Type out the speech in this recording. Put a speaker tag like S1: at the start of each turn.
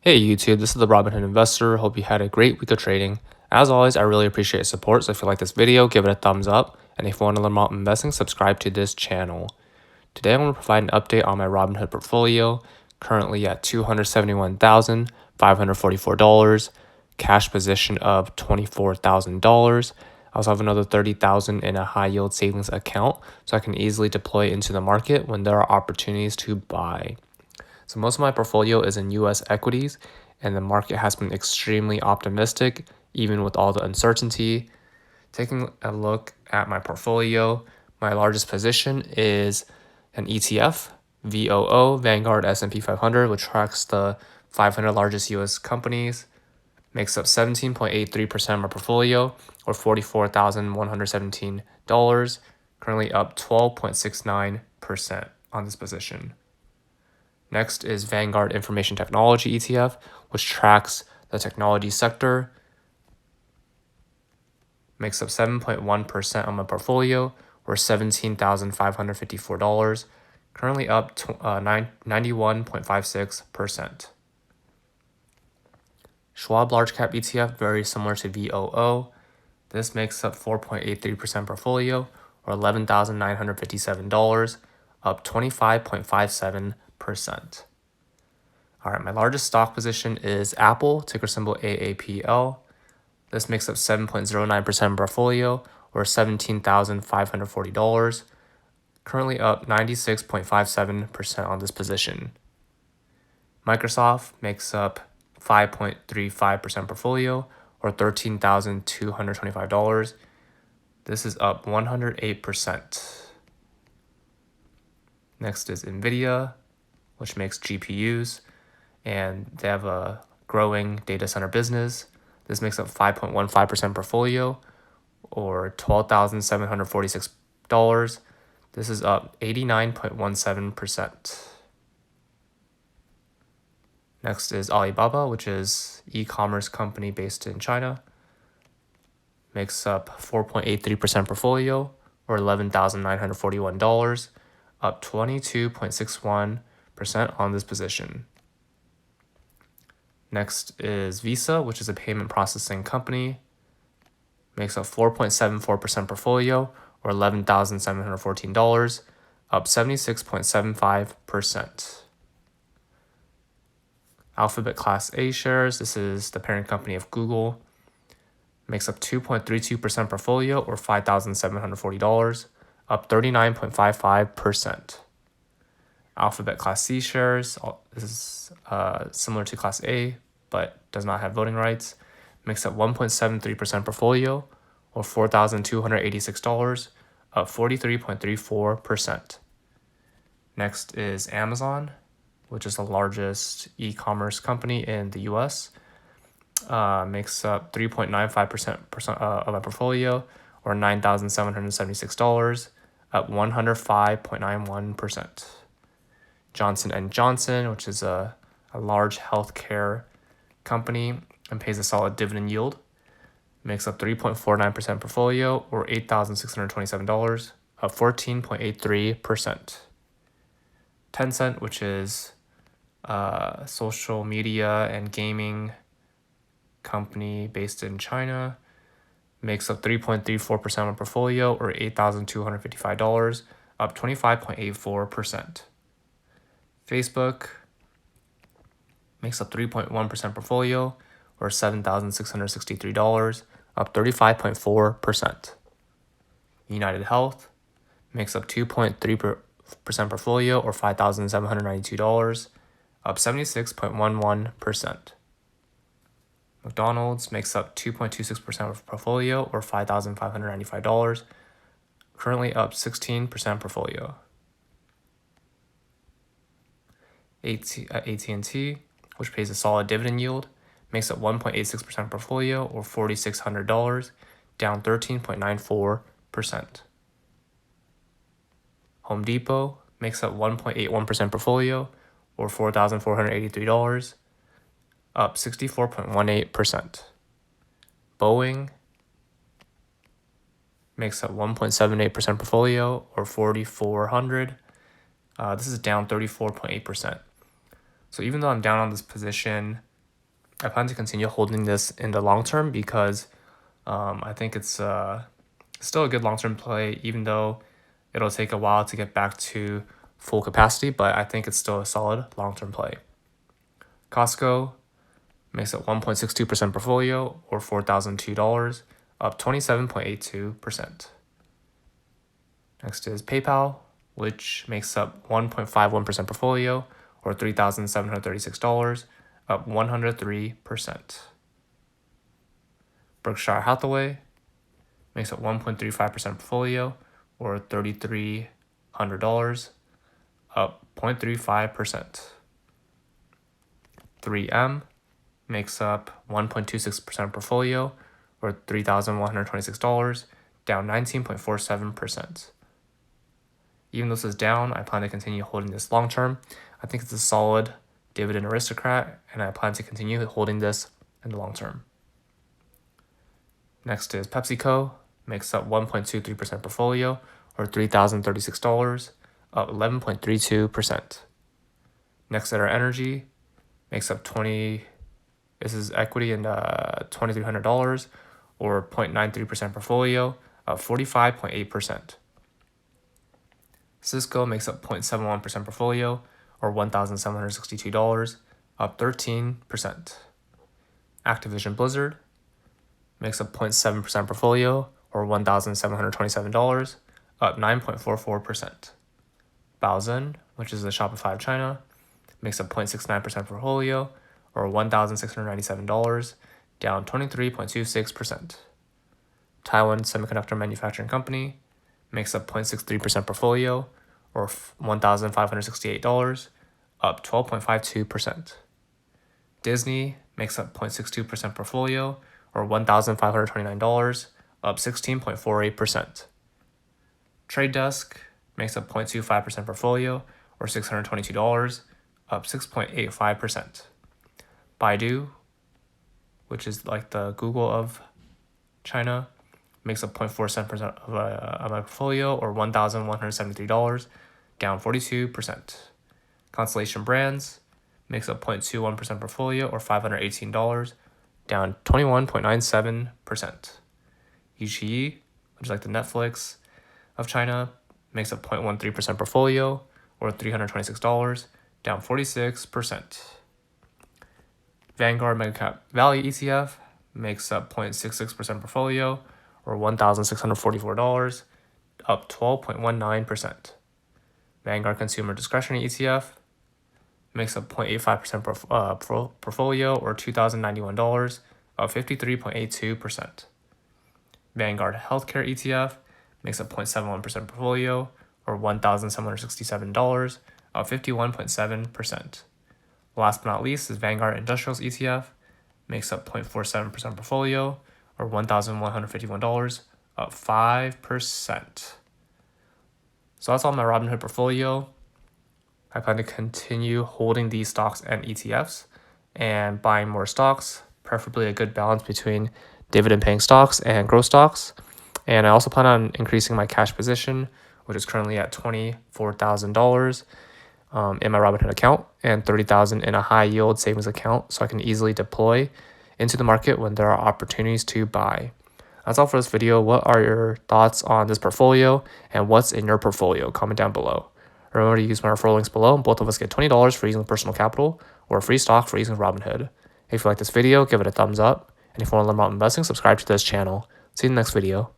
S1: Hey YouTube, this is the Robinhood Investor. Hope you had a great week of trading. As always, I really appreciate your support, so if you like this video, give it a thumbs up. And if you want to learn more about investing, subscribe to this channel. Today I'm going to provide an update on my Robinhood portfolio, currently at $271,544, cash position of $24,000. I also have another $30,000 in a high yield savings account, so I can easily deploy into the market when there are opportunities to buy. So most of my portfolio is in US equities, and the market has been extremely optimistic, even with all the uncertainty. Taking a look at my portfolio, my largest position is an ETF, VOO, Vanguard S&P 500, which tracks the 500 largest US companies, makes up 17.83% of my portfolio, or $44,117, currently up 12.69% on this position. Next is Vanguard Information Technology ETF, which tracks the technology sector, makes up 7.1% of my portfolio, or $17,554, currently up 91.56%. Schwab Large Cap ETF, very similar to VOO. This makes up 4.83% portfolio, or $11,957, up 25.57%. All right, my largest stock position is Apple, ticker symbol AAPL. This makes up 7.09% portfolio, or $17,540, currently up 96.57% on this position. Microsoft makes up 5.35% portfolio, or $13,225. This is up 108%. Next is NVIDIA, which makes GPUs, and they have a growing data center business. This makes up 5.15% portfolio, or $12,746. This is up 89.17%. Next is Alibaba, which is e-commerce company based in China. Makes up 4.83% portfolio, or $11,941, up 22.61% on this position. Next is Visa, which is a payment processing company. Makes up 4.74% portfolio, or $11,714, up 76.75%. Alphabet Class A shares, this is the parent company of Google. Makes up 2.32% portfolio, or $5,740, up 39.55%. Alphabet Class C shares, this is similar to Class A, but does not have voting rights. Makes up 1.73% portfolio, or $4,286, up 43.34%. Next is Amazon, which is the largest e-commerce company in the US. Makes up 3.95% of my portfolio, or $9,776, up 105.91%. Johnson & Johnson, which is a large healthcare company and pays a solid dividend yield, makes up 3.49% portfolio, or $8,627, up 14.83%. Tencent, which is a social media and gaming company based in China, makes up 3.34% of my portfolio, or $8,255, up 25.84%. Facebook makes up 3.1% portfolio, or $7,663, up 35.4%. United Health makes up 2.3% portfolio, or $5,792, up 76.11%. McDonald's makes up 2.26% of portfolio, or $5,595, currently up 16% portfolio. AT&T, which pays a solid dividend yield, makes up 1.86% portfolio, or $4,600, down 13.94%. Home Depot makes up 1.81% portfolio, or $4,483, up 64.18%. Boeing makes up 1.78% portfolio, or $4,400. This is down 34.8%. So even though I'm down on this position, I plan to continue holding this in the long term because I think it's still a good long-term play, even though it'll take a while to get back to full capacity, but I think it's still a solid long-term play. Costco makes up 1.62% portfolio or $4,002, up 27.82%. Next is PayPal, which makes up 1.51% portfolio or $3,736, up 103%. Berkshire Hathaway makes up 1.35% portfolio or $3,300, up 0.35%. 3M makes up 1.26% portfolio or $3,126, down 19.47%. Even though this is down, I plan to continue holding this long term. I think it's a solid dividend aristocrat, and I plan to continue holding this in the long term. Next is PepsiCo, makes up 1.23% portfolio or $3,036, up 11.32%. Next are Energy, makes up this is equity in $2,300 or 0.93% portfolio, up 45.8%. Cisco makes up 0.71% portfolio or $1,762, up 13%. Activision Blizzard makes up 0.7% portfolio or $1,727, up 9.44%. Baozun, which is the Shopify of China, makes up 0.69% portfolio or $1,697, down 23.26%. Taiwan Semiconductor Manufacturing Company makes up 0.63% portfolio or $1,568, up 12.52%. Disney makes up 0.62% portfolio or $1,529, up 16.48%. Trade Desk makes up 0.25% portfolio or $622, up 6.85%. Baidu, which is like the Google of China, makes up 0.47% of my portfolio or $1,173, down 42%. Constellation Brands makes up 0.21% portfolio or $518, down 21.97%. Ichi, which is like the Netflix of China, makes up 0.13% portfolio or $326, down 46%. Vanguard Megacap Value ETF makes up 0.66% portfolio or $1,644, up 12.19%. Vanguard Consumer Discretionary ETF makes up 0.85% portfolio or $2,091, up 53.82%. Vanguard Healthcare ETF makes up 0.71% portfolio or $1,767, up 51.7%. Last but not least is Vanguard Industrials ETF, makes up 0.47% portfolio or $1,151, up 5%. So that's all my Robinhood portfolio. I plan to continue holding these stocks and ETFs and buying more stocks, preferably a good balance between dividend paying stocks and growth stocks. And I also plan on increasing my cash position, which is currently at $24,000 in my Robinhood account and $30,000 in a high yield savings account, so I can easily deploy into the market when there are opportunities to buy. That's all for this video. What are your thoughts on this portfolio and what's in your portfolio? Comment down below. Remember to use my referral links below. Both of us get $20 for using personal capital or a free stock for using Robinhood. If you like this video, give it a thumbs up. And if you want to learn about investing, subscribe to this channel. See you in the next video.